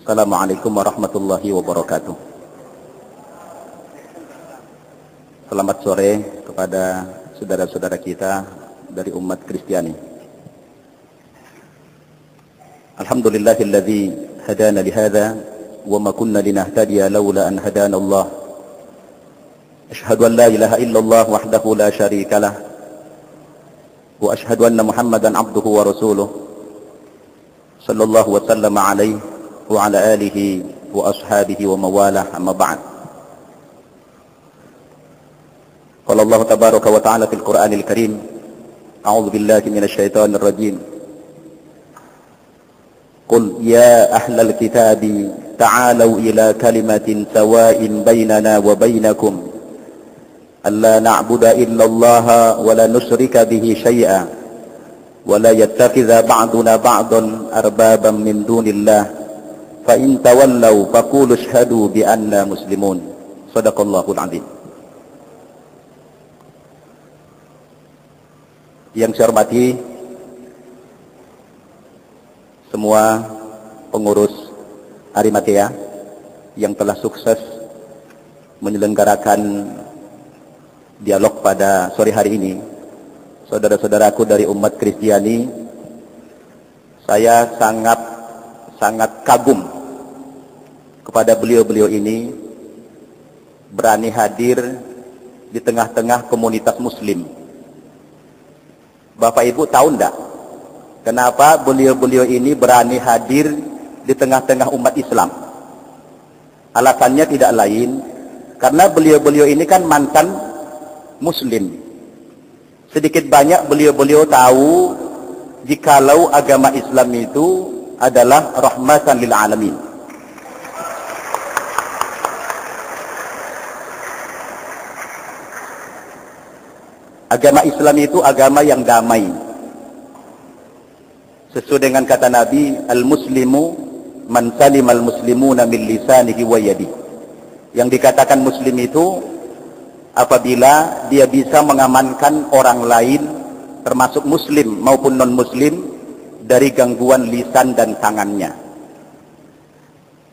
Assalamualaikum warahmatullahi wabarakatuh. Selamat sore kepada saudara-saudara kita dari umat Kristiani. Alhamdulillahilladzi hadana lihada wa ma kunna linahtadiya laula an hadana Allah. Asyhadu an la ilaha illallah wahdahu la syarikalah wa asyhadu anna Muhammadan abduhu wa rasuluh sallallahu wa sallama alaihi wa ala alihi wa ashabihi wa mawalah, amma ba'd. Qala Allah tabaraka wa ta'ala fil Qur'anil Karim, a'udzu billahi minasy syaithanir rajim. Qul ya ahlal kitabi ta'alu ila kalimatin sawa'in bainana wa bainakum alla na'budu illa Allah wa la nusyrika bihi syai'a wa la yattakhidha ba'duna ba'dan arbaban min dunillah fa in tawallaw faqulu ashhadu bi anna muslimun. Shadaqallahul azim. Yang saya hormati semua pengurus Arimatea yang telah sukses menyelenggarakan dialog pada sore hari ini, saudara-saudaraku dari umat Kristiani, saya sangat kagum kepada beliau-beliau ini berani hadir di tengah-tengah komunitas muslim. Bapak Ibu tahu enggak kenapa beliau-beliau ini berani hadir di tengah-tengah umat Islam? Alasannya tidak lain karena beliau-beliau ini kan mantan muslim. Sedikit banyak beliau-beliau tahu jikalau agama Islam itu adalah rahmatan lil alamin. Agama Islam itu agama yang damai. Sesuai dengan kata Nabi, al-muslimu man salimal muslimuna min lisanihi wa yadihi. Yang dikatakan muslim itu apabila dia bisa mengamankan orang lain termasuk muslim maupun non-muslim dari gangguan lisan dan tangannya.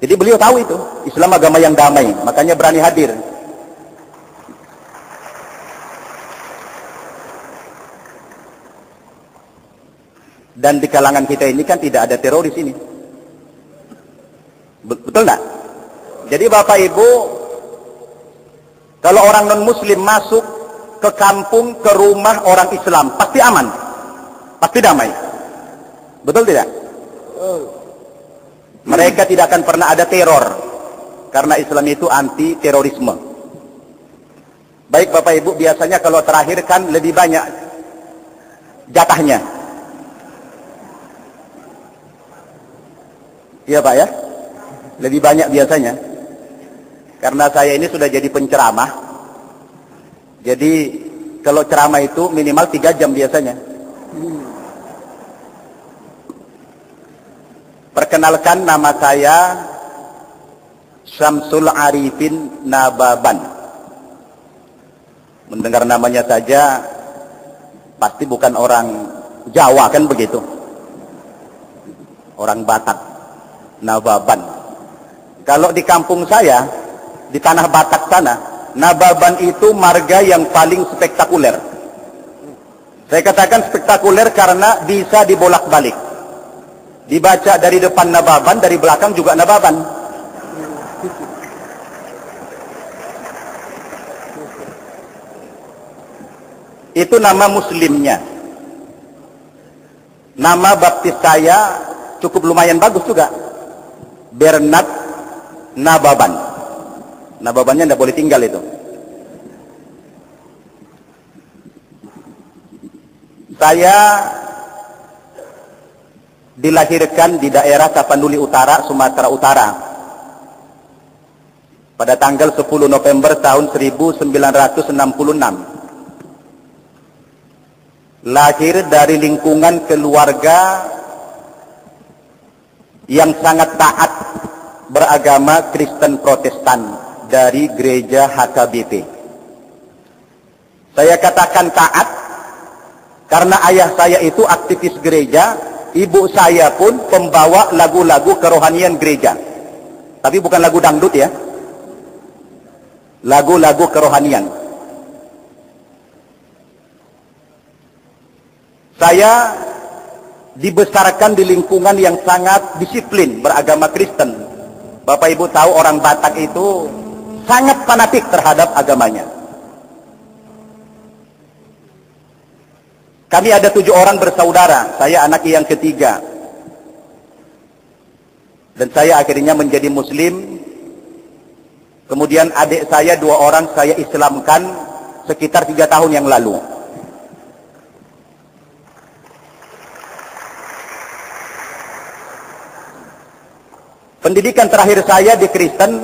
Jadi beliau tahu itu Islam agama yang damai, makanya berani hadir. Dan di kalangan kita ini kan tidak ada teroris ini. Betul enggak? Jadi Bapak Ibu, kalau orang non-muslim masuk ke kampung, ke rumah orang Islam, pasti aman, pasti damai. Betul tidak? Mereka tidak akan pernah ada teror, karena Islam itu anti terorisme. Baik Bapak Ibu, biasanya kalau terakhir kan lebih banyak jatahnya. Iya Pak ya? Lebih banyak biasanya. Karena saya ini sudah jadi penceramah, jadi kalau ceramah itu minimal 3 jam biasanya. Perkenalkan, nama saya Syamsul Arifin Nababan. Mendengar namanya saja pasti bukan orang Jawa kan begitu, orang Batak. Nababan. Kalau di kampung saya di tanah Batak sana, Nababan itu marga yang paling spektakuler. Saya katakan spektakuler karena bisa dibolak-balik. Dibaca dari depan Nababan, dari belakang juga Nababan. Itu nama muslimnya. Nama baptis saya cukup lumayan bagus juga. Bernard Nababan. Nababannya tidak boleh tinggal itu. Saya dilahirkan di daerah Tapanuli Utara, Sumatera Utara pada tanggal 10 November tahun 1966. Lahir dari lingkungan keluarga yang sangat taat beragama Kristen Protestan dari gereja HKBP. Saya katakan taat karena ayah saya itu aktivis gereja, ibu saya pun pembawa lagu-lagu kerohanian gereja. Tapi bukan lagu dangdut ya. Lagu-lagu kerohanian. Saya dibesarkan di lingkungan yang sangat disiplin beragama Kristen. Bapak Ibu tahu orang Batak itu sangat fanatik terhadap agamanya. Kami ada 7 orang bersaudara, saya anak yang ketiga. Dan saya akhirnya menjadi Muslim. Kemudian adik saya 2 orang saya Islamkan sekitar 3 tahun yang lalu. Pendidikan terakhir saya di Kristen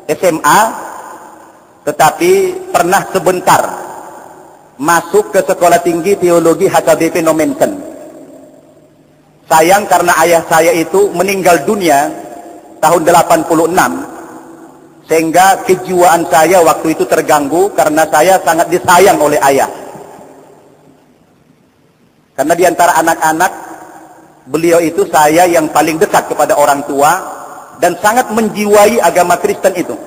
SMA, tetapi pernah sebentar masuk ke Sekolah Tinggi Teologi HKBP Nomenken. Sayang karena ayah saya itu meninggal dunia tahun 86, sehingga kejiwaan saya waktu itu terganggu karena saya sangat disayang oleh ayah. Karena di antara anak-anak, beliau itu saya yang paling dekat kepada orang tua dan sangat menjiwai agama Kristen itu.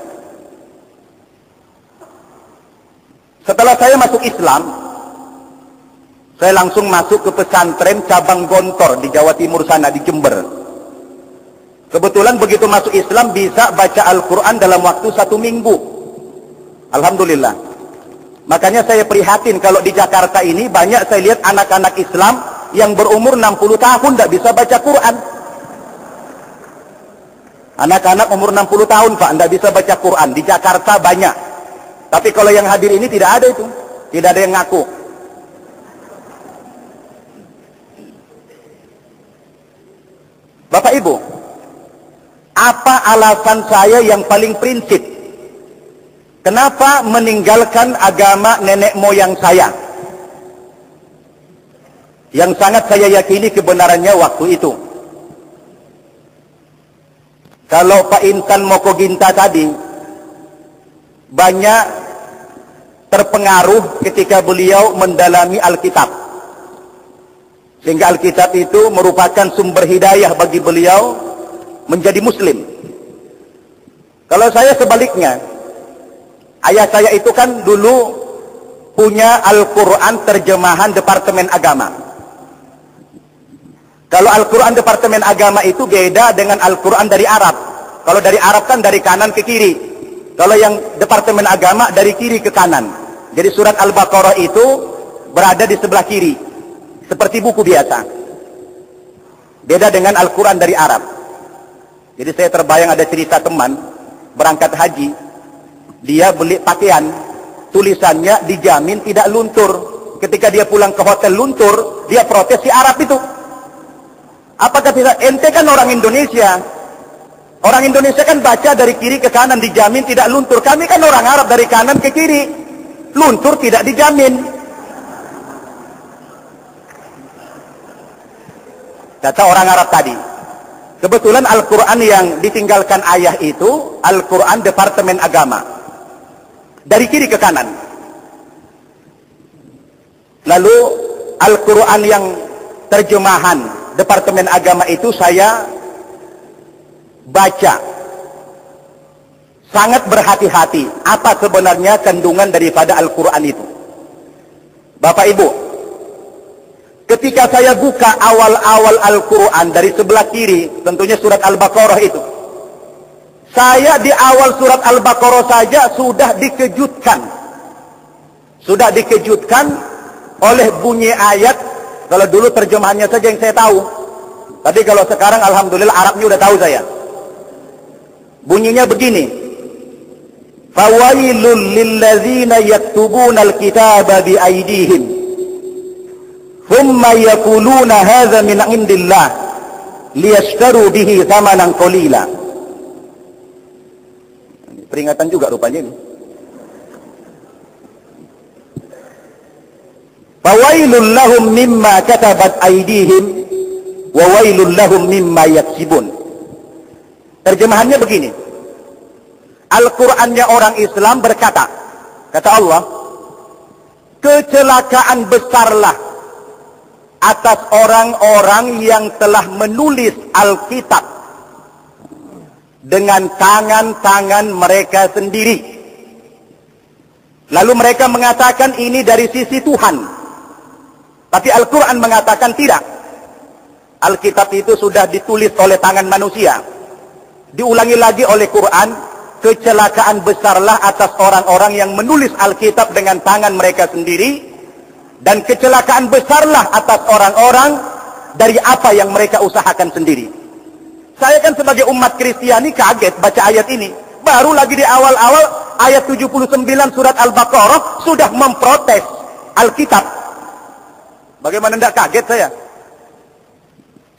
Setelah saya masuk Islam, saya langsung masuk ke pesantren cabang Gontor di Jawa Timur sana, di Jember. Kebetulan begitu masuk Islam bisa baca Al-Quran dalam waktu 1 minggu. Alhamdulillah. Makanya saya prihatin kalau di Jakarta ini banyak saya lihat anak-anak Islam yang berumur 60 tahun tidak bisa baca Quran. Anak-anak umur 60 tahun Pak tidak bisa baca Quran. Di Jakarta banyak. Tapi kalau yang hadir ini tidak ada itu. Tidak ada yang ngaku. Bapak Ibu, apa alasan saya yang paling prinsip? Kenapa meninggalkan agama nenek moyang saya? Yang sangat saya yakini kebenarannya waktu itu. Kalau Pak Intan Mokoginta tadi banyak terpengaruh ketika beliau mendalami Alkitab, sehingga Alkitab itu merupakan sumber hidayah bagi beliau menjadi Muslim. Kalau saya sebaliknya, ayah saya itu kan dulu punya Al-Quran terjemahan Departemen Agama. Kalau Al-Quran Departemen Agama itu beda dengan Al-Quran dari Arab. Kalau dari Arab kan dari kanan ke kiri. Kalau yang Departemen Agama dari kiri ke kanan. Jadi surat Al-Baqarah itu berada di sebelah kiri. Seperti buku biasa. Beda dengan Al-Quran dari Arab. Jadi saya terbayang ada cerita teman berangkat haji. Dia beli pakaian. Tulisannya dijamin tidak luntur. Ketika dia pulang ke hotel luntur, dia protes si Arab itu. Apakah tidak? Ente kan orang Indonesia. Orang Indonesia kan baca dari kiri ke kanan dijamin tidak luntur. Kami kan orang Arab dari kanan ke kiri. Luntur tidak dijamin. Kata orang Arab tadi. Kebetulan Al-Quran yang ditinggalkan ayah itu Al-Quran Departemen Agama. Dari kiri ke kanan. Lalu Al-Quran yang terjemahan Departemen Agama itu saya baca. Sangat berhati-hati apa sebenarnya kandungan daripada Al-Quran itu. Bapak Ibu, ketika saya buka awal-awal Al-Quran dari sebelah kiri, tentunya surat Al-Baqarah itu, saya di awal surat Al-Baqarah saja sudah dikejutkan. Sudah dikejutkan oleh bunyi ayat. Kalau dulu terjemahannya saja yang saya tahu. Tapi kalau sekarang alhamdulillah Arabnya udah tahu saya. Bunyinya begini. Fawailul lilladzina yaktubuna alkitaba biaydihim. Thumma yaquluna hadza min indillah liyashtaru bihi thamanan qalila. Peringatan juga rupanya ini. Fawailul lahum mimma katabat aydihim wa wailul lahum mimma yaksibun. Terjemahannya begini. Al-Qur'annya orang Islam berkata, kata Allah, kecelakaan besarlah atas orang-orang yang telah menulis Alkitab dengan tangan-tangan mereka sendiri. Lalu mereka mengatakan ini dari sisi Tuhan. Tapi Al-Quran mengatakan tidak. Alkitab itu sudah ditulis oleh tangan manusia. Diulangi lagi oleh Quran, kecelakaan besarlah atas orang-orang yang menulis Alkitab dengan tangan mereka sendiri, dan kecelakaan besarlah atas orang-orang dari apa yang mereka usahakan sendiri. Saya kan sebagai umat Kristiani kaget baca ayat ini. Baru lagi di awal-awal ayat 79 surat Al-Baqarah sudah memprotes Alkitab. Bagaimana tidak kaget saya?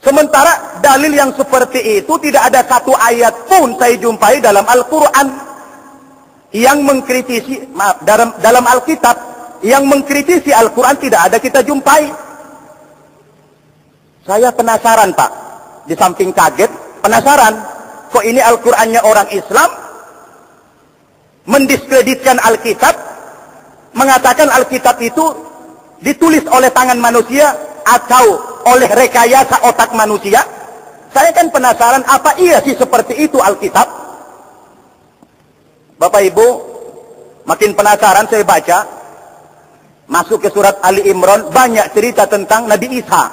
Sementara dalil yang seperti itu tidak ada satu ayat pun saya jumpai dalam Al-Quran yang mengkritisi, dalam Alkitab yang mengkritisi Al-Quran tidak ada kita jumpai. Saya penasaran Pak, di samping kaget, penasaran, kok ini Al-Qurannya orang Islam mendiskreditkan Alkitab, mengatakan Alkitab itu ditulis oleh tangan manusia atau oleh rekayasa otak manusia. Saya kan penasaran, apa iya sih seperti itu Alkitab? Bapak Ibu, makin penasaran saya baca, masuk ke surat Ali Imran, banyak cerita tentang Nabi Isa.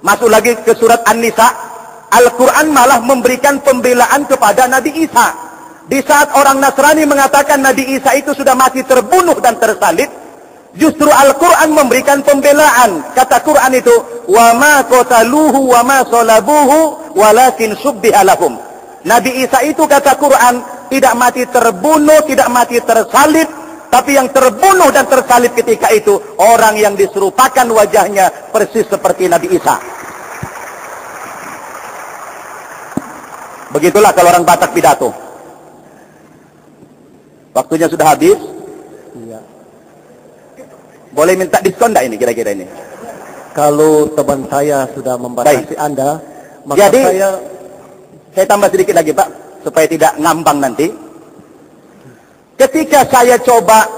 Masuk lagi ke surat An-Nisa, Al-Quran malah memberikan pembelaan kepada Nabi Isa. Di saat orang Nasrani mengatakan Nabi Isa itu sudah mati terbunuh dan tersalib, justru Al-Quran memberikan pembelaan. Kata Quran itu, wa ma qataluhu wa ma salabuhu walakin syubbiha lahum. Nabi Isa itu kata Quran tidak mati terbunuh, tidak mati tersalib, tapi yang terbunuh dan tersalib ketika itu orang yang diserupakan wajahnya persis seperti Nabi Isa. Begitulah kalau orang Batak pidato. Waktunya sudah habis. Iya. Boleh minta diskon enggak ini kira-kira ini? Kalau teman saya sudah membatasi Anda, maka jadi, saya tambah sedikit lagi Pak, supaya tidak ngambang nanti. Ketika saya coba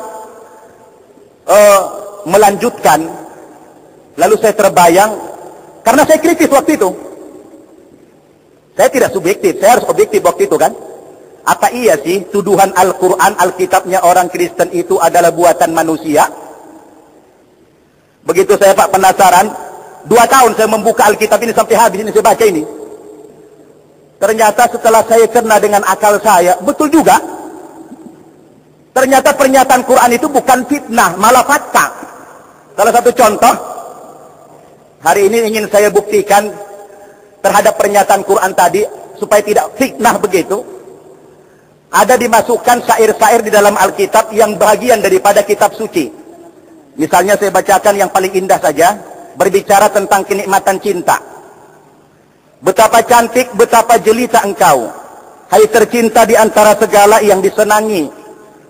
melanjutkan, lalu saya terbayang, karena saya kritis waktu itu. Saya tidak subjektif, saya harus objektif waktu itu kan. Apa iya sih tuduhan Al-Quran, Alkitabnya orang Kristen itu adalah buatan manusia? Begitu saya Pak penasaran, 2 tahun saya membuka Alkitab ini sampai habis ini saya baca ini. Ternyata setelah saya cerna dengan akal saya, betul juga. Ternyata pernyataan Quran itu bukan fitnah, malah fakta. Salah satu contoh, hari ini ingin saya buktikan terhadap pernyataan Quran tadi, supaya tidak fitnah begitu. Ada dimasukkan syair-syair di dalam Alkitab yang bagian daripada kitab suci. Misalnya saya bacakan yang paling indah saja, berbicara tentang kenikmatan cinta. Betapa cantik, betapa jelita engkau, hai tercinta di antara segala yang disenangi.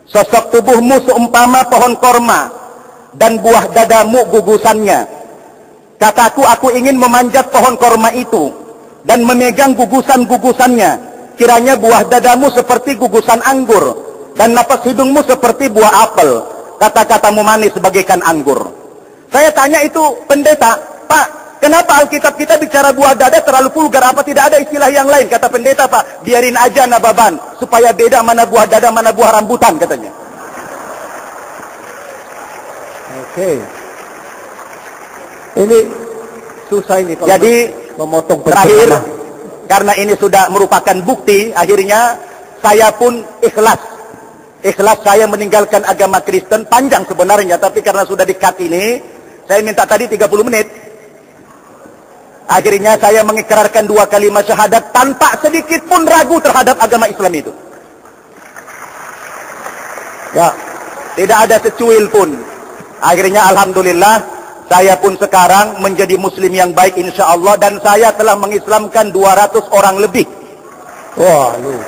Sosok tubuhmu seumpama pohon korma, dan buah dadamu gugusannya. Kataku, aku ingin memanjat pohon korma itu, dan memegang gugusan-gugusannya. Kiranya buah dadamu seperti gugusan anggur, dan napas hidungmu seperti buah apel. Kata-katamu manis bagaikan anggur. Saya tanya itu pendeta, Pak, kenapa Alkitab kita bicara buah dada terlalu vulgar? Apa tidak ada istilah yang lain? Kata pendeta, Pak, biarin aja nababan, supaya beda mana buah dada, mana buah rambutan, katanya. Oke. Ini susah ini kalau jadi memotong terakhir, karena ini sudah merupakan bukti, akhirnya saya pun ikhlas. Ikhlas saya meninggalkan agama Kristen, panjang sebenarnya, tapi karena sudah di-cut ini, saya minta tadi 30 menit. Akhirnya saya mengikrarkan 2 kalimat syahadat tanpa sedikit pun ragu terhadap agama Islam itu. Ya, tidak ada secuil pun. Akhirnya alhamdulillah, saya pun sekarang menjadi muslim yang baik insya Allah, dan saya telah mengislamkan 200 orang lebih. Wah, lu.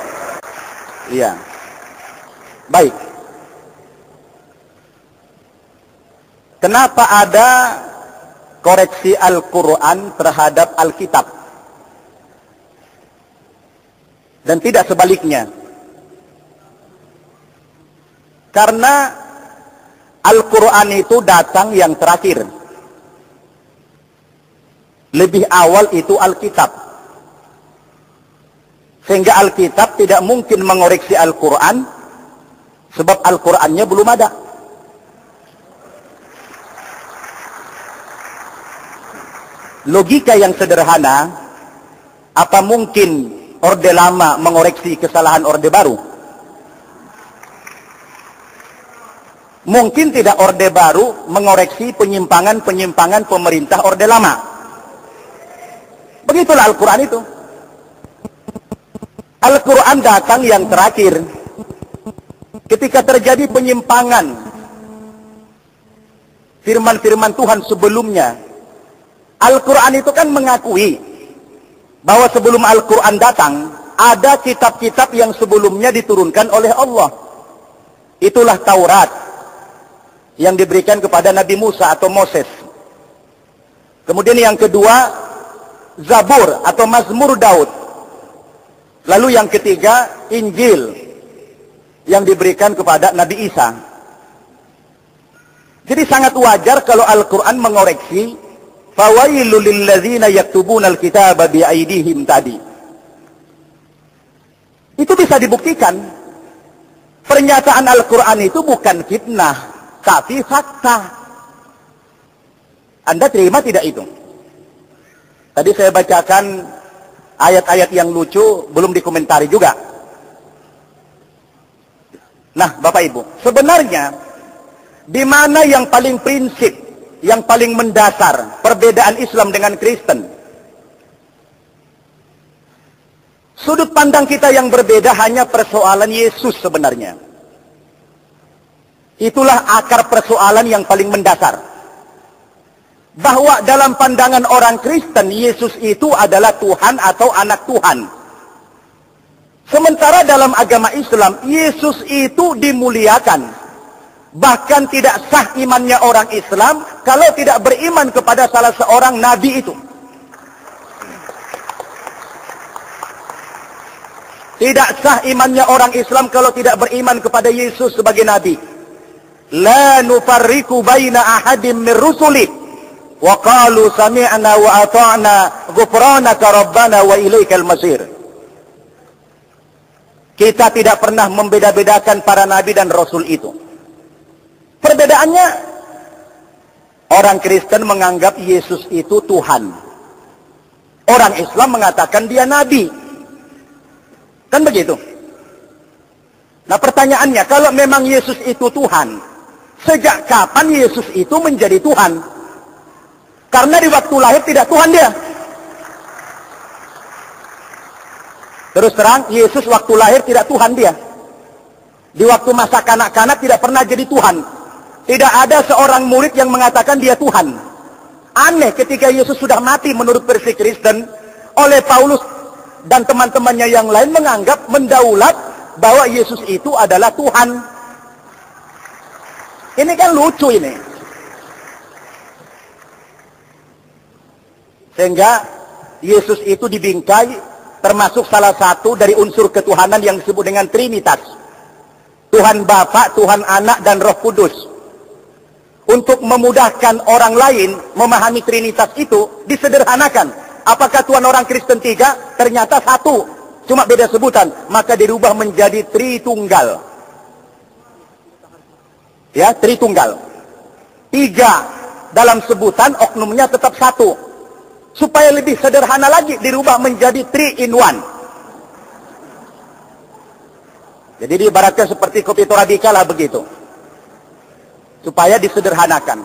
Iya. Baik. Kenapa ada koreksi Al-Quran terhadap Alkitab? Dan tidak sebaliknya. Karena Al-Quran itu datang yang terakhir. Lebih awal itu Alkitab. Sehingga Alkitab tidak mungkin mengoreksi Al-Quran, sebab Al-Qurannya belum ada. Logika yang sederhana, apa mungkin Orde Lama mengoreksi kesalahan Orde Baru? Mungkin tidak Orde Baru mengoreksi penyimpangan-penyimpangan pemerintah Orde Lama. Begitulah Al-Quran itu. Al-Quran datang yang terakhir. Ketika terjadi penyimpangan firman-firman Tuhan sebelumnya, Al-Quran itu kan mengakui bahwa sebelum Al-Quran datang, ada kitab-kitab yang sebelumnya diturunkan oleh Allah. Itulah Taurat yang diberikan kepada Nabi Musa atau Moses. Kemudian yang kedua, Zabur atau Mazmur Daud. Lalu yang ketiga, Injil yang diberikan kepada Nabi Isa. Jadi sangat wajar kalau Al-Quran mengoreksi fawailul lilladzina yaktubuna alkitaba biaidihim tadi. Itu bisa dibuktikan. Pernyataan Al-Quran itu bukan fitnah, tapi fakta. Anda terima tidak itu? Tadi saya bacakan ayat-ayat yang lucu, belum dikomentari juga. Nah, Bapak Ibu, sebenarnya di mana yang paling prinsip, yang paling mendasar perbedaan Islam dengan Kristen? Sudut pandang kita yang berbeda hanya persoalan Yesus sebenarnya. Itulah akar persoalan yang paling mendasar. Bahwa dalam pandangan orang Kristen, Yesus itu adalah Tuhan atau anak Tuhan. Sementara dalam agama Islam, Yesus itu dimuliakan. Bahkan tidak sah imannya orang Islam kalau tidak beriman kepada salah seorang nabi itu. Tidak sah imannya orang Islam kalau tidak beriman kepada Yesus sebagai nabi. La nufarriqu baina ahadim min rusuli wa qalu sami'na wa ata'na ghufranaka rabbana wa ilaikal masir. Kita tidak pernah membeda-bedakan para nabi dan rasul itu. Perbedaannya, orang Kristen menganggap Yesus itu Tuhan. Orang Islam mengatakan dia nabi. Kan begitu? Nah pertanyaannya, kalau memang Yesus itu Tuhan, sejak kapan Yesus itu menjadi Tuhan? Karena di waktu lahir tidak Tuhan dia. Terus terang, Yesus waktu lahir tidak Tuhan dia. Di waktu masa kanak-kanak tidak pernah jadi Tuhan. Tidak ada seorang murid yang mengatakan dia Tuhan. Aneh ketika Yesus sudah mati menurut versi Kristen, oleh Paulus dan teman-temannya yang lain menganggap mendaulat bahwa Yesus itu adalah Tuhan. Ini kan lucu ini. Sehingga Yesus itu dibingkai termasuk salah satu dari unsur ketuhanan yang disebut dengan Trinitas. Tuhan Bapa, Tuhan Anak, dan Roh Kudus. Untuk memudahkan orang lain memahami Trinitas itu, disederhanakan. Apakah Tuhan orang Kristen 3? Ternyata 1. Cuma beda sebutan. Maka dirubah menjadi Tritunggal. Ya, Tritunggal. 3 dalam sebutan, oknumnya tetap 1. Supaya lebih sederhana lagi, dirubah menjadi 3 in 1. Jadi diibaratkan seperti kopi Torabika lah begitu. Supaya disederhanakan.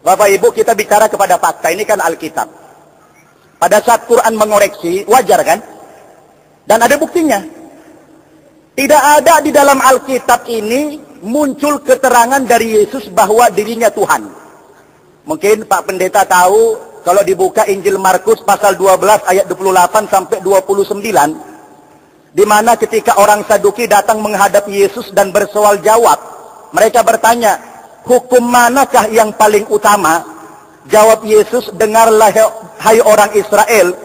Bapak Ibu, kita bicara kepada fakta, ini kan Alkitab. Pada saat Quran mengoreksi, wajar kan? Dan ada buktinya. Tidak ada di dalam Alkitab ini muncul keterangan dari Yesus bahwa dirinya Tuhan. Mungkin Pak Pendeta tahu, kalau dibuka Injil Markus pasal 12 ayat 28 sampai 29, di mana ketika orang Saduki datang menghadap Yesus dan bersoal jawab, mereka bertanya, hukum manakah yang paling utama? Jawab Yesus, dengarlah hai orang Israel,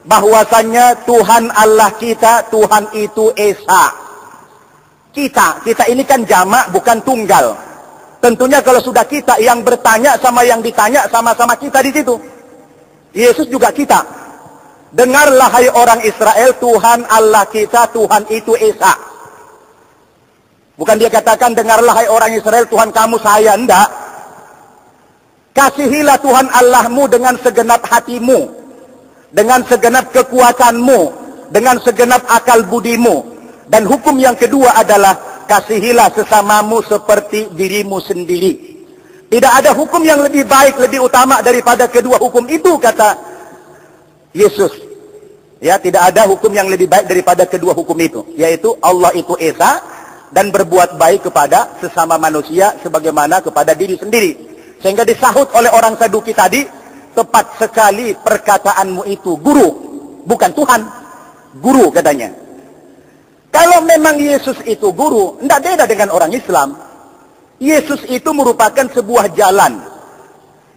bahwasannya Tuhan Allah kita, Tuhan itu Esa. Kita ini kan jamak, bukan tunggal. Tentunya kalau sudah kita, yang bertanya sama yang ditanya sama-sama kita di situ. Yesus juga kita. Dengarlah hai orang Israel, Tuhan Allah kita, Tuhan itu Esa. Bukan dia katakan, dengarlah hai orang Israel, Tuhan kamu saya. Enggak. Kasihilah Tuhan Allahmu dengan segenap hatimu, dengan segenap kekuatanmu, dengan segenap akal budimu. Dan hukum yang kedua adalah, kasihilah sesamamu seperti dirimu sendiri. Tidak ada hukum yang lebih baik, lebih utama daripada kedua hukum itu, kata Yesus. Ya, tidak ada hukum yang lebih baik daripada kedua hukum itu, yaitu Allah itu Esa dan berbuat baik kepada sesama manusia sebagaimana kepada diri sendiri. Sehingga disahut oleh orang Saduki tadi, tepat sekali perkataanmu itu, guru, bukan Tuhan. Guru katanya. Kalau memang Yesus itu guru, tidak beda dengan orang Islam. Yesus itu merupakan sebuah jalan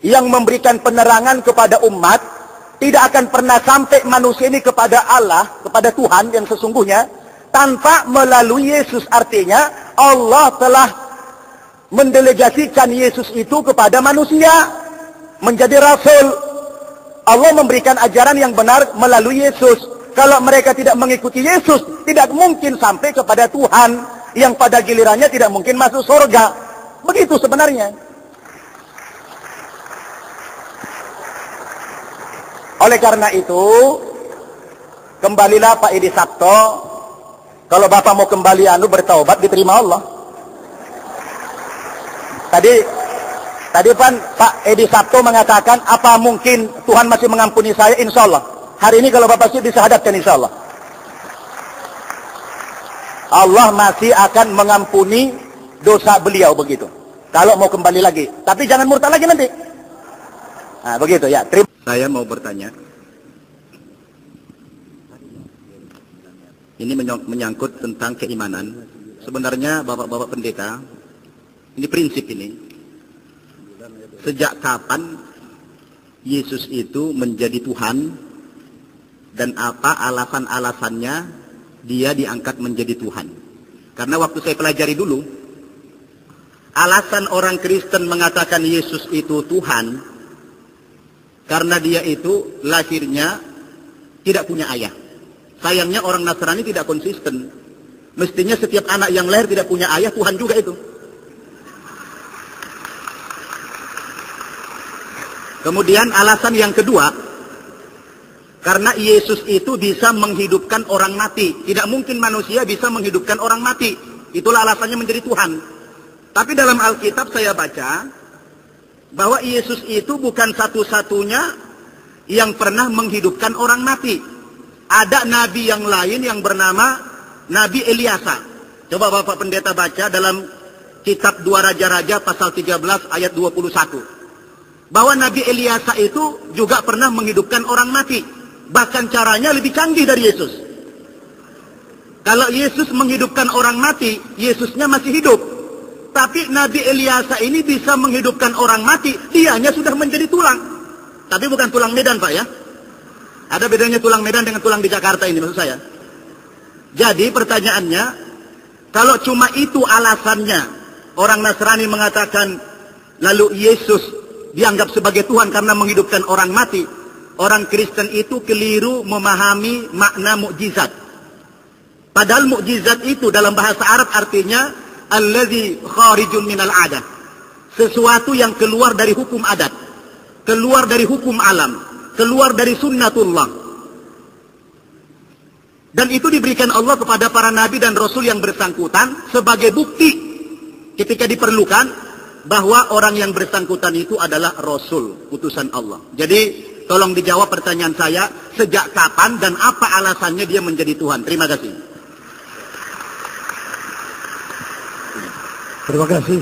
yang memberikan penerangan kepada umat. Tidak akan pernah sampai manusia ini kepada Allah, kepada Tuhan yang sesungguhnya, tanpa melalui Yesus. Artinya Allah telah mendelegasikan Yesus itu kepada manusia, menjadi Rasul. Allah memberikan ajaran yang benar melalui Yesus. Kalau mereka tidak mengikuti Yesus, tidak mungkin sampai kepada Tuhan, yang pada gilirannya tidak mungkin masuk surga. Begitu sebenarnya. Oleh karena itu, kembalilah Pak Edi Sabto. Kalau Bapak mau kembali bertaubat, diterima Allah. Tadi Pak Edi Sabto mengatakan, apa mungkin Tuhan masih mengampuni saya? Insya Allah. Hari ini kalau Bapak sih disahadapkan, insya Allah. Allah masih akan mengampuni dosa beliau begitu. Kalau mau kembali lagi. Tapi jangan murtad lagi nanti. Nah, begitu ya. Saya mau bertanya. Ini menyangkut tentang keimanan. Sebenarnya Bapak-bapak pendeta, ini prinsip ini. Sejak kapan Yesus itu menjadi Tuhan, dan apa alasan-alasannya dia diangkat menjadi Tuhan? Karena waktu saya pelajari dulu, alasan orang Kristen mengatakan Yesus itu Tuhan, karena dia itu lahirnya tidak punya ayah. Sayangnya orang Nasrani tidak konsisten. Mestinya setiap anak yang lahir tidak punya ayah, Tuhan juga itu. Kemudian alasan yang kedua, karena Yesus itu bisa menghidupkan orang mati. Tidak mungkin manusia bisa menghidupkan orang mati. Itulah alasannya menjadi Tuhan. Tapi dalam Alkitab saya baca bahwa Yesus itu bukan satu-satunya yang pernah menghidupkan orang mati. Ada nabi yang lain yang bernama Nabi Eliasa. Coba Bapak Pendeta baca dalam kitab 2 Raja-Raja pasal 13 ayat 21. Bahwa Nabi Eliasa itu juga pernah menghidupkan orang mati. Bahkan caranya lebih canggih dari Yesus. Kalau Yesus menghidupkan orang mati, Yesusnya masih hidup. Tapi Nabi Eliasa ini bisa menghidupkan orang mati, dianya sudah menjadi tulang. Tapi bukan tulang Medan, Pak, ya. Ada bedanya tulang Medan dengan tulang di Jakarta ini, maksud saya. Jadi pertanyaannya, kalau cuma itu alasannya, orang Nasrani mengatakan, lalu Yesus dianggap sebagai Tuhan karena menghidupkan orang mati, orang Kristen itu keliru memahami makna mukjizat. Padahal mukjizat itu dalam bahasa Arab artinya alladzi kharijun minal adah. Sesuatu yang keluar dari hukum adat, keluar dari hukum alam, keluar dari sunnatullah. Dan itu diberikan Allah kepada para nabi dan rasul yang bersangkutan sebagai bukti ketika diperlukan bahwa orang yang bersangkutan itu adalah rasul, utusan Allah. Jadi tolong dijawab pertanyaan saya, sejak kapan dan apa alasannya dia menjadi Tuhan? Terima kasih. Terima kasih.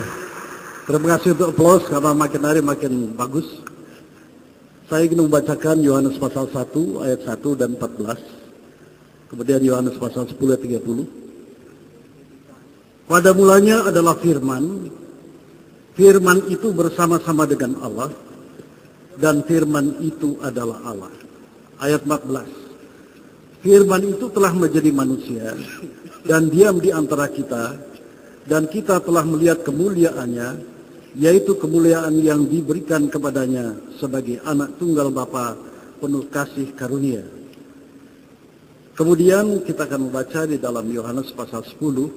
Terima kasih untuk aplaus, karena makin hari makin bagus. Saya ingin membacakan Yohanes pasal 1 ayat 1 dan 14. Kemudian Yohanes pasal 10 ayat 30. Pada mulanya adalah firman. Firman itu bersama-sama dengan Allah. Dan firman itu adalah Allah. Ayat 14. Firman itu telah menjadi manusia dan diam di antara kita. Dan kita telah melihat kemuliaannya, yaitu kemuliaan yang diberikan kepadanya sebagai anak tunggal Bapa penuh kasih karunia. Kemudian kita akan membaca di dalam Yohanes pasal 10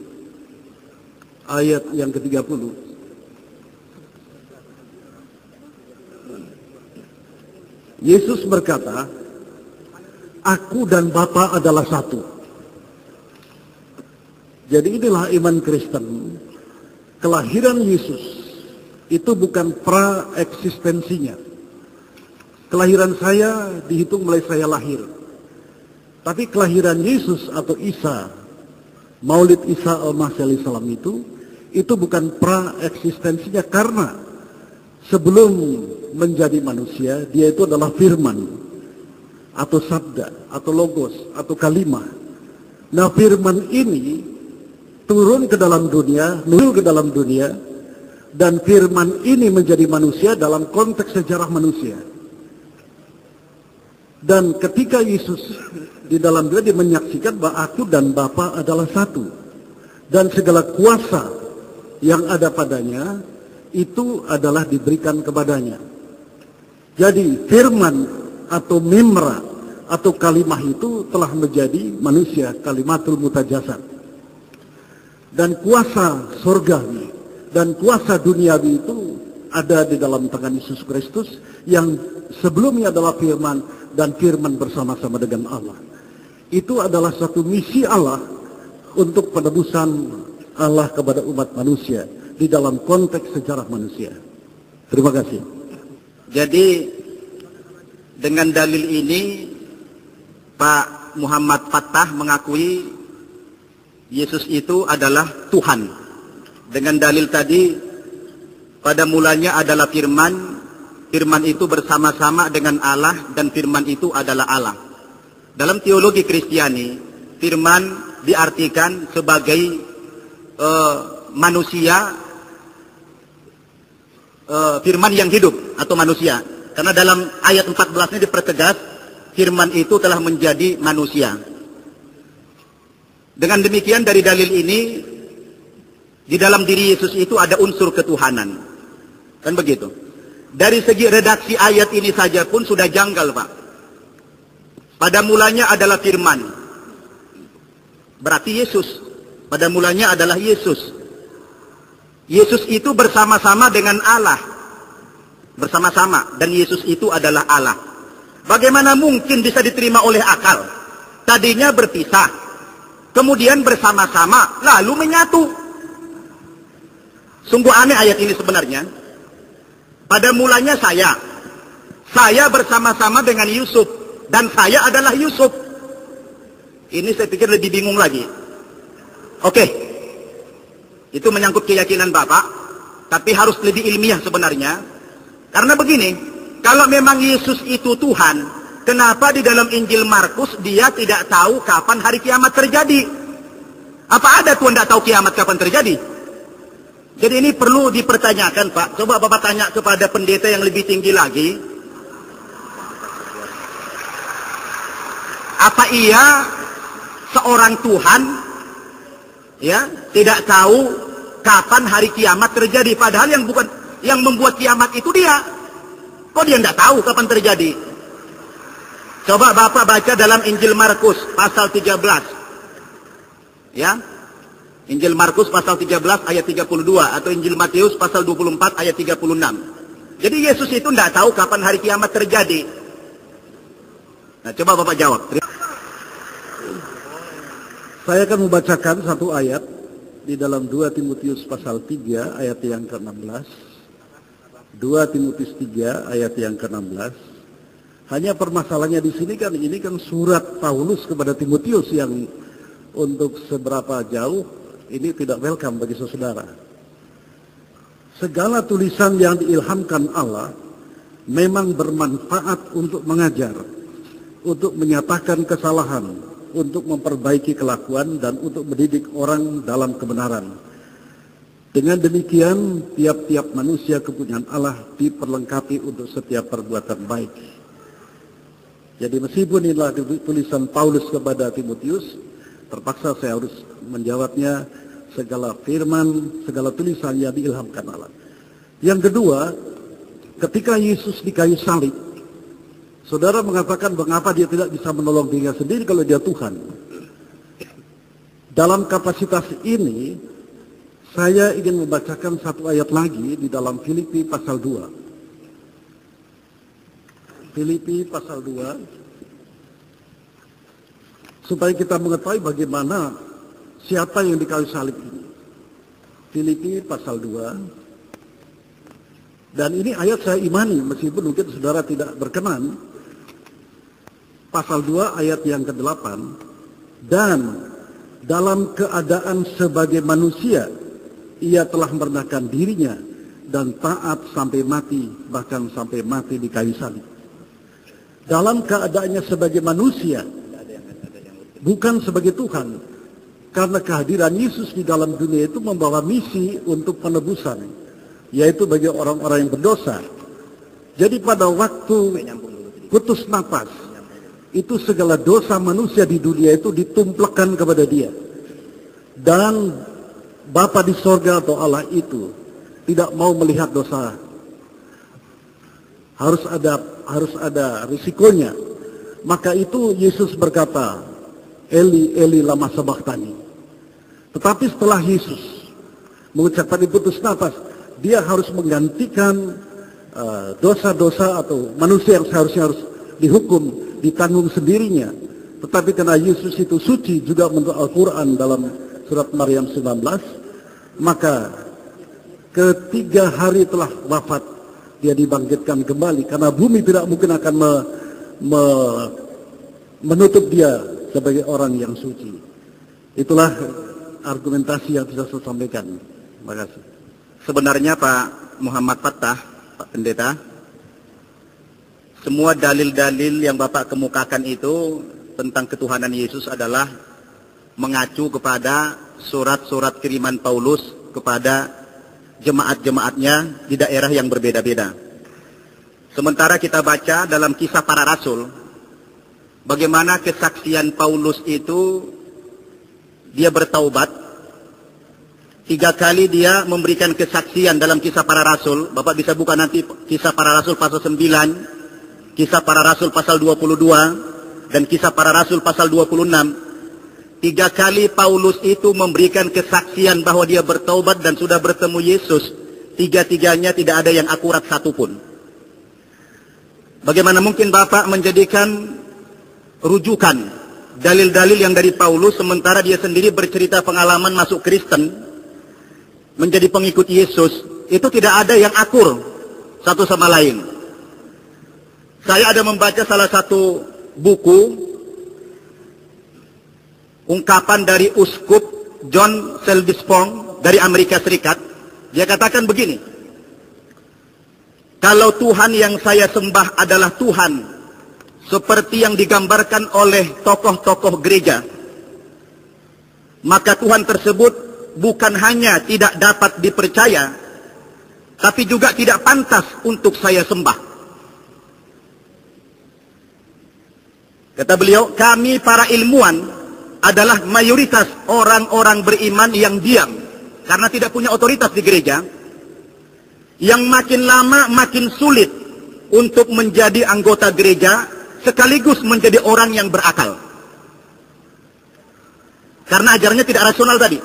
ayat yang ke-30. Yesus berkata, "Aku dan Bapa adalah satu." Jadi inilah iman Kristen. Kelahiran Yesus itu bukan pra-eksistensinya. Kelahiran saya dihitung mulai saya lahir. Tapi kelahiran Yesus atau Isa, Maulid Isa al-Masih alaihi salam itu bukan pra-eksistensinya, karena sebelum menjadi manusia, dia itu adalah firman, atau sabda, atau logos, atau kalimah. Nah, firman ini turun ke dalam dunia, nurul ke dalam dunia, dan firman ini menjadi manusia dalam konteks sejarah manusia. Dan ketika Yesus di dalam dia menyaksikan bahwa aku dan Bapa adalah satu, dan segala kuasa yang ada padanya itu adalah diberikan kepadanya. Jadi firman atau mimra atau kalimah itu telah menjadi manusia, kalimatul mutajasad. Dan kuasa surgawi dan kuasa duniawi itu ada di dalam tangan Yesus Kristus, yang sebelumnya adalah firman, dan firman bersama-sama dengan Allah. Itu adalah satu misi Allah untuk penebusan Allah kepada umat manusia di dalam konteks sejarah manusia. Terima kasih. Jadi dengan dalil ini Pak Muhammad Fattah mengakui Yesus itu adalah Tuhan. Dengan dalil tadi, pada mulanya adalah firman, firman itu bersama-sama dengan Allah, dan firman itu adalah Allah. Dalam teologi Kristiani, firman diartikan sebagai manusia, firman yang hidup atau manusia. Karena dalam ayat 14 ini dipertegas, firman itu telah menjadi manusia. Dengan demikian dari dalil ini, di dalam diri Yesus itu ada unsur ketuhanan. Kan begitu. Dari segi redaksi ayat ini saja pun sudah janggal, Pak. Pada mulanya adalah firman. Berarti Yesus. Pada mulanya adalah Yesus. Yesus itu bersama-sama dengan Allah. Bersama-sama. Dan Yesus itu adalah Allah. Bagaimana mungkin bisa diterima oleh akal? Tadinya berpisah. Kemudian bersama-sama, lalu menyatu. Sungguh aneh ayat ini sebenarnya. Pada mulanya saya bersama-sama dengan Yusuf, dan saya adalah Yusuf. Ini saya pikir lebih bingung lagi. Oke, itu menyangkut keyakinan Bapak, tapi harus lebih ilmiah sebenarnya. Karena begini, kalau memang Yesus itu Tuhan, kenapa di dalam Injil Markus dia tidak tahu kapan hari kiamat terjadi? Apa ada Tuhan tidak tahu kiamat kapan terjadi? Jadi ini perlu dipertanyakan, Pak. Coba Bapak tanya kepada pendeta yang lebih tinggi lagi. Apa iya seorang Tuhan ya tidak tahu kapan hari kiamat terjadi? Padahal yang membuat kiamat itu dia. Kok dia tidak tahu kapan terjadi? Coba Bapak baca dalam Injil Markus pasal 13. Ya. Injil Markus pasal 13 ayat 32 atau Injil Matius pasal 24 ayat 36. Jadi Yesus itu tidak tahu kapan hari kiamat terjadi. Nah, coba Bapak jawab. Saya akan membacakan satu ayat di dalam 2 Timotius pasal 3 ayat yang ke-16. 2 Timotius 3 ayat yang ke-16. Hanya permasalahannya di sini kan, ini kan surat Paulus kepada Timotius yang untuk seberapa jauh ini tidak welcome bagi saudara. Segala tulisan yang diilhamkan Allah memang bermanfaat untuk mengajar, untuk menyatakan kesalahan, untuk memperbaiki kelakuan, dan untuk mendidik orang dalam kebenaran. Dengan demikian, tiap-tiap manusia kepunyaan Allah diperlengkapi untuk setiap perbuatan baik. Jadi meskipun inilah tulisan Paulus kepada Timotius, terpaksa saya harus menjawabnya, segala firman, segala tulisan yang diilhamkan Allah. Yang kedua, ketika Yesus di kayu salib, Saudara mengatakan mengapa dia tidak bisa menolong dirinya sendiri kalau dia Tuhan. Dalam kapasitas ini, saya ingin membacakan satu ayat lagi di dalam Filipi pasal 2. Filipi pasal 2, supaya kita mengetahui bagaimana siapa yang di kayu salib ini. Filipi pasal 2, dan ini ayat saya imani meskipun mungkin saudara tidak berkenan. Pasal 2 ayat yang ke-8, dan dalam keadaan sebagai manusia, ia telah merendahkan dirinya dan taat sampai mati, bahkan sampai mati di kayu salib. Dalam keadaannya sebagai manusia, bukan sebagai Tuhan, karena kehadiran Yesus di dalam dunia itu membawa misi untuk penebusan, yaitu bagi orang-orang yang berdosa. Jadi pada waktu putus napas, itu segala dosa manusia di dunia itu ditumplekkan kepada dia. Dan Bapa di sorga atau Allah itu tidak mau melihat dosa. Harus ada risikonya. Maka itu Yesus berkata, Eli, Eli lama sabachthani. Tetapi setelah Yesus mengucapkan putus nafas, dia harus menggantikan dosa-dosa atau manusia yang seharusnya harus dihukum, ditanggung sendirinya. Tetapi karena Yesus itu suci juga menurut Al-Quran dalam surat Maryam 19, maka ketiga hari telah wafat dia dibangkitkan kembali, karena bumi tidak mungkin akan menutup dia sebagai orang yang suci. Itulah argumentasi yang bisa saya sampaikan. Terima kasih. Sebenarnya Pak Muhammad Fattah, Pak Pendeta, semua dalil-dalil yang Bapak kemukakan itu tentang ketuhanan Yesus adalah mengacu kepada surat-surat kiriman Paulus kepada jemaat-jemaatnya di daerah yang berbeda-beda. Sementara kita baca dalam Kisah Para Rasul, bagaimana kesaksian Paulus itu dia bertaubat. 3 kali dia memberikan kesaksian dalam Kisah Para Rasul. Bapak bisa buka nanti Kisah Para Rasul pasal 9, Kisah Para Rasul pasal 22, dan Kisah Para Rasul pasal 26. 3 kali Paulus itu memberikan kesaksian bahwa dia bertaubat dan sudah bertemu Yesus. 3-tiganya tidak ada yang akurat satupun. Bagaimana mungkin Bapak menjadikan rujukan dalil-dalil yang dari Paulus, sementara dia sendiri bercerita pengalaman masuk Kristen, menjadi pengikut Yesus. Itu tidak ada yang akur satu sama lain. Saya ada membaca salah satu buku ungkapan dari Uskup John Selby Spong dari Amerika Serikat. Dia katakan begini, kalau Tuhan yang saya sembah adalah Tuhan seperti yang digambarkan oleh tokoh-tokoh gereja, maka Tuhan tersebut bukan hanya tidak dapat dipercaya, tapi juga tidak pantas untuk saya sembah. Kata beliau, kami para ilmuwan adalah mayoritas orang-orang beriman yang diam karena tidak punya otoritas di gereja, yang makin lama makin sulit untuk menjadi anggota gereja sekaligus menjadi orang yang berakal. Karena ajarannya tidak rasional tadi.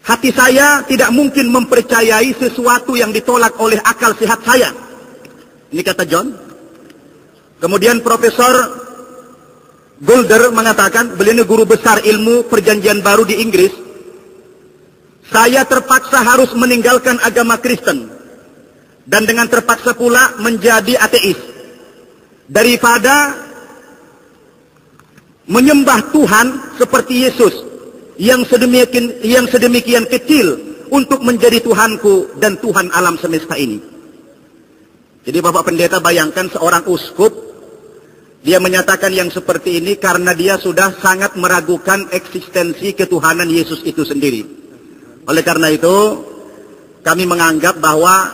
Hati saya tidak mungkin mempercayai sesuatu yang ditolak oleh akal sehat saya. Ini kata John. Kemudian Profesor Gulder mengatakan, beliau ini guru besar ilmu perjanjian baru di Inggris, saya terpaksa harus meninggalkan agama Kristen dan dengan terpaksa pula menjadi ateis daripada menyembah Tuhan seperti Yesus yang sedemikian kecil untuk menjadi Tuhanku dan Tuhan alam semesta ini. Jadi Bapak Pendeta bayangkan seorang uskup, dia menyatakan yang seperti ini karena dia sudah sangat meragukan eksistensi ketuhanan Yesus itu sendiri. Oleh karena itu, kami menganggap bahwa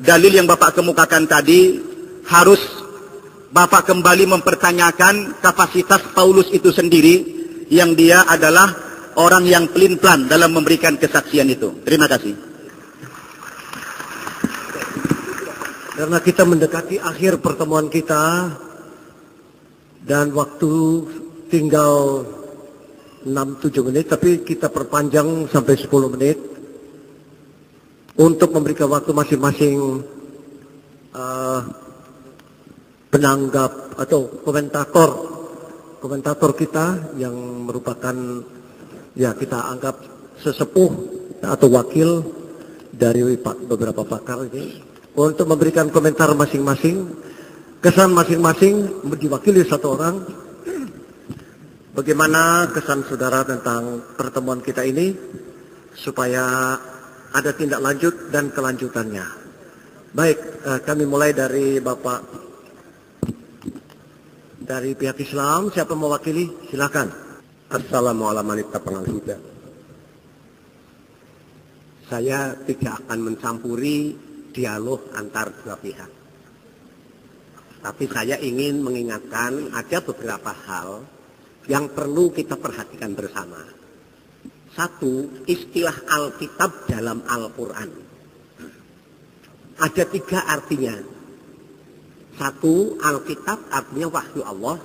dalil yang Bapak kemukakan tadi harus Bapak kembali mempertanyakan kapasitas Paulus itu sendiri, yang dia adalah orang yang pelin-pelan dalam memberikan kesaksian itu. Terima kasih. Karena kita mendekati akhir pertemuan kita dan waktu tinggal 6-7 menit, tapi kita perpanjang sampai 10 menit untuk memberikan waktu masing-masing penanggap atau komentator kita yang merupakan ya kita anggap sesepuh atau wakil dari beberapa pakar ini untuk memberikan komentar masing-masing, kesan masing-masing diwakili satu orang. Bagaimana kesan saudara tentang pertemuan kita ini supaya ada tindak lanjut dan kelanjutannya. Baik, kami mulai dari Bapak dari pihak Islam. Siapa mewakili? Silakan. Assalamualaikum. Saya tidak akan mencampuri dialog antar dua pihak. Tapi saya ingin mengingatkan ada beberapa hal yang perlu kita perhatikan bersama. Satu, istilah Alkitab dalam Al-Quran. Ada 3 artinya. Satu, Alkitab artinya wahyu Allah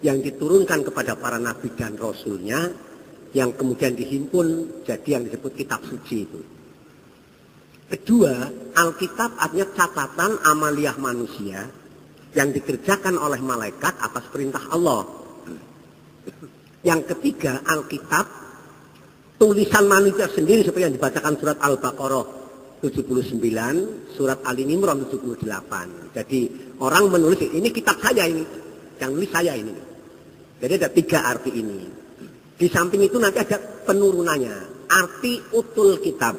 yang diturunkan kepada para nabi dan rasulnya, yang kemudian dihimpun jadi yang disebut kitab suci itu. Kedua, Alkitab artinya catatan amaliyah manusia yang dikerjakan oleh malaikat atas perintah Allah. Yang ketiga, Alkitab tulisan manusia sendiri seperti yang dibacakan surat Al-Baqarah 79, surat Al-Imran 78. Jadi orang menulis ini kitab saya ini, yang nulis saya ini. Jadi ada 3 arti ini. Di samping itu nanti ada penurunannya. Arti utul kitab.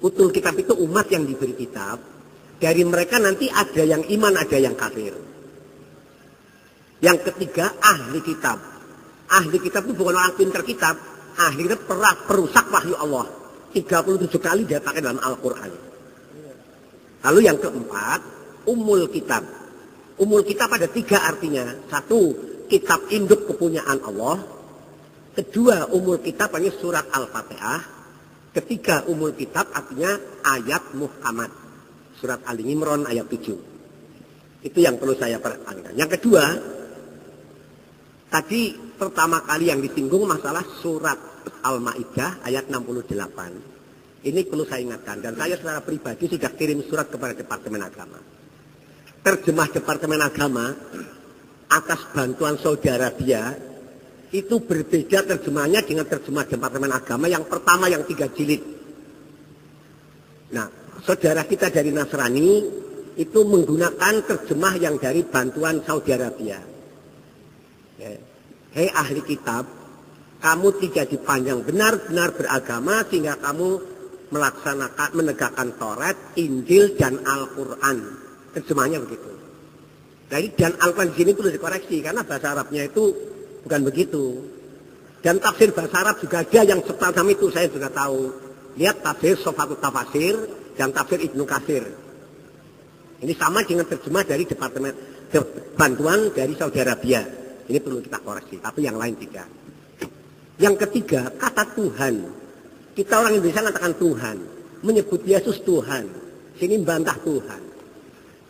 Utul kitab itu umat yang diberi kitab. Dari mereka nanti ada yang iman, ada yang kafir. Yang ketiga, ahli kitab. Ahli kitab itu bukan orang pintar kitab. Ahli kitab perusak wahyu Allah. 37 kali dia pakai dalam Al-Quran. Lalu yang keempat, umul kitab. Umul kitab ada 3 artinya. Satu, kitab induk kepunyaan Allah. Kedua, umul kitab artinya surat Al-Fatihah. Ketiga, umul kitab artinya ayat muhkamat. Surat Al-Imran ayat 7. Itu yang perlu saya perhatikan. Yang kedua, tadi pertama kali yang disinggung masalah surat Al-Ma'idah ayat 68. Ini perlu saya ingatkan. Dan saya secara pribadi sudah kirim surat kepada Departemen Agama. Terjemah Departemen Agama atas bantuan saudara dia itu berbeda terjemahnya dengan terjemah Departemen Agama yang pertama yang 3 jilid. Nah, saudara kita dari Nasrani itu menggunakan terjemah yang dari bantuan Saudi Arabia. Hei ahli kitab, kamu tidak dipanjang benar-benar beragama sehingga kamu melaksanakan, menegakkan Taurat, Injil, dan Al-Quran. Terjemahnya begitu. Jadi dan Al-Quran di sini perlu dikoreksi karena bahasa Arabnya itu bukan begitu. Dan tafsir bahasa Arab juga ada yang semacam itu, saya juga tahu. Lihat tafsir Sofatul Tafasir dan tafsir Ibnu Katsir. Ini sama dengan terjemah dari Departemen bantuan dari Saudi Arabia. Ini perlu kita koreksi, tapi yang lain tidak. Yang ketiga, kata Tuhan. Kita orang Indonesia mengatakan Tuhan, menyebut Yesus Tuhan. Sini bantah Tuhan.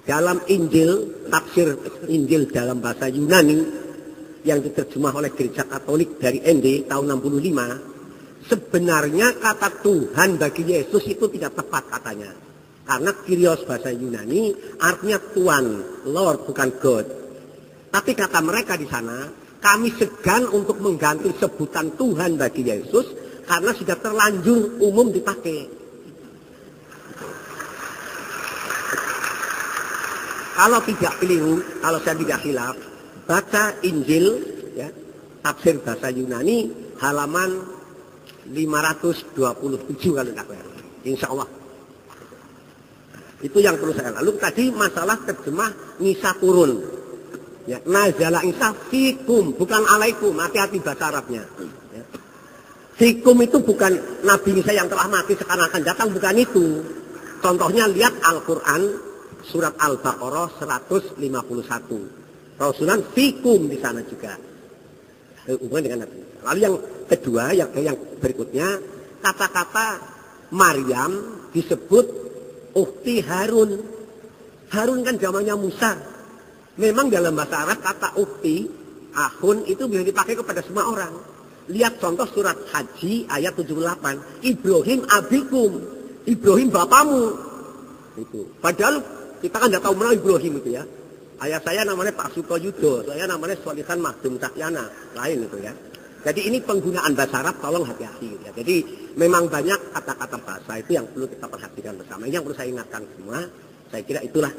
Dalam Injil, tafsir Injil dalam bahasa Yunani yang diterjemah oleh Gereja Katolik dari ND tahun 65, sebenarnya kata Tuhan bagi Yesus itu tidak tepat katanya. Karena Kyrios bahasa Yunani artinya Tuhan, Lord, bukan God. Tapi kata mereka di sana, kami segan untuk mengganti sebutan Tuhan bagi Yesus karena sudah terlanjur umum dipakai. Kalau tidak keliru, kalau saya tidak khilaf, baca Injil, ya, tafsir bahasa Yunani, halaman 527 kalau tidak salah. Insya Allah. Itu yang perlu saya. Lalu tadi masalah terjemah Nisa turun. Ya, nazala Isa fikum, bukan alaikum, hati-hati bahasa Arabnya. Ya. Fikum itu bukan Nabi Isa yang telah mati sekarang akan datang, bukan itu. Contohnya lihat Al-Quran surat Al-Baqarah 151. Rasulan fikum di sana juga. Hubungan dengan Nabi Isa. Lalu yang kedua, yang berikutnya, kata-kata Maryam disebut Ukhti Harun. Harun kan zamannya Musa. Memang dalam bahasa Arab kata ukti, ahun itu bisa dipakai kepada semua orang. Lihat contoh surat Haji ayat 78. Ibrahim abikum. Ibrahim bapamu. Itu. Padahal kita kan tidak tahu mana Ibrahim itu ya. Ayah saya namanya Pak Sukoyudo, saya namanya Solihan Mahdum Sakyana, lain itu ya. Jadi ini penggunaan bahasa Arab tolong hati-hati ya. Jadi memang banyak kata-kata bahasa itu yang perlu kita perhatikan bersama. Ini yang perlu saya ingatkan semua. Saya kira itulah.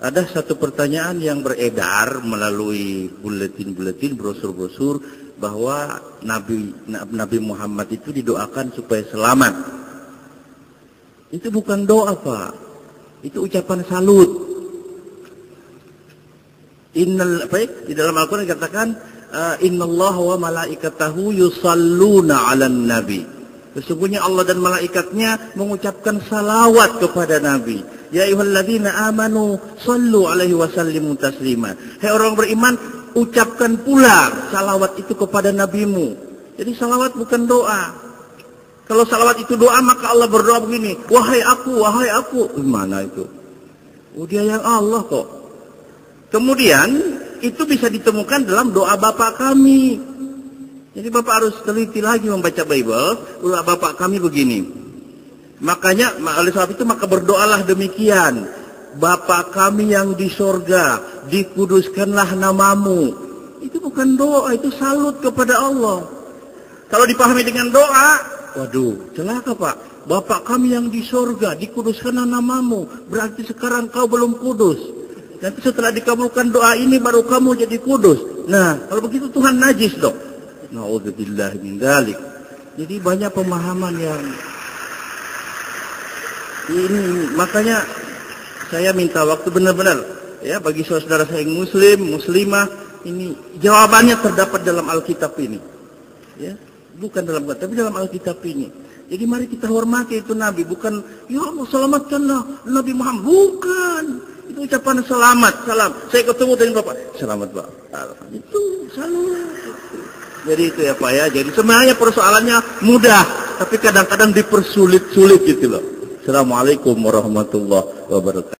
Ada satu pertanyaan yang beredar melalui buletin-buletin, brosur-brosur bahwa Nabi Muhammad itu didoakan supaya selamat. Itu bukan doa, Pak. Itu ucapan salut. Di dalam Al-Quran dikatakan innallaha wa malaikatahu yusalluna 'alan nabi. Sesungguhnya Allah dan malaikatnya mengucapkan salawat kepada Nabi. Ya ayyuhalladzina amanu sallu 'alaihi wa sallimu taslima. Hai orang beriman, ucapkan pula salawat itu kepada nabimu. Jadi salawat bukan doa. Kalau salawat itu doa, maka Allah berdoa begini, wahai aku. Mana itu? Oh, dia yang Allah kok. Kemudian itu bisa ditemukan dalam doa Bapak kami. Jadi Bapak harus teliti lagi membaca Bible. Doa Bapak kami begini. Makanya oleh sebab itu maka berdoalah demikian. Bapa kami yang di sorga, dikuduskanlah namamu. Itu bukan doa, itu salut kepada Allah. Kalau dipahami dengan doa, waduh, celaka Pak. Bapa kami yang di sorga, dikuduskanlah namamu. Berarti sekarang kau belum kudus. Nanti setelah dikabulkan doa ini baru kamu jadi kudus. Nah, kalau begitu Tuhan najis dong. Na'udzubillah min dzalik. Jadi banyak pemahaman yang ini, makanya saya minta waktu benar-benar ya bagi saudara saya yang muslim, muslimah, ini jawabannya terdapat dalam Alkitab ini. Ya, bukan dalam Quran, tapi dalam Alkitab ini. Jadi mari kita hormati itu Nabi, bukan ya Allah selamatkanlah Nabi Muhammad, bukan. Itu ucapan selamat, salam. Saya ketemu dengan Bapak, selamat Pak. Itu salam. Jadi itu ya Pak ya. Jadi sebenarnya persoalannya mudah, tapi kadang-kadang dipersulit-sulit gitu loh. Assalamualaikum warahmatullahi wabarakatuh.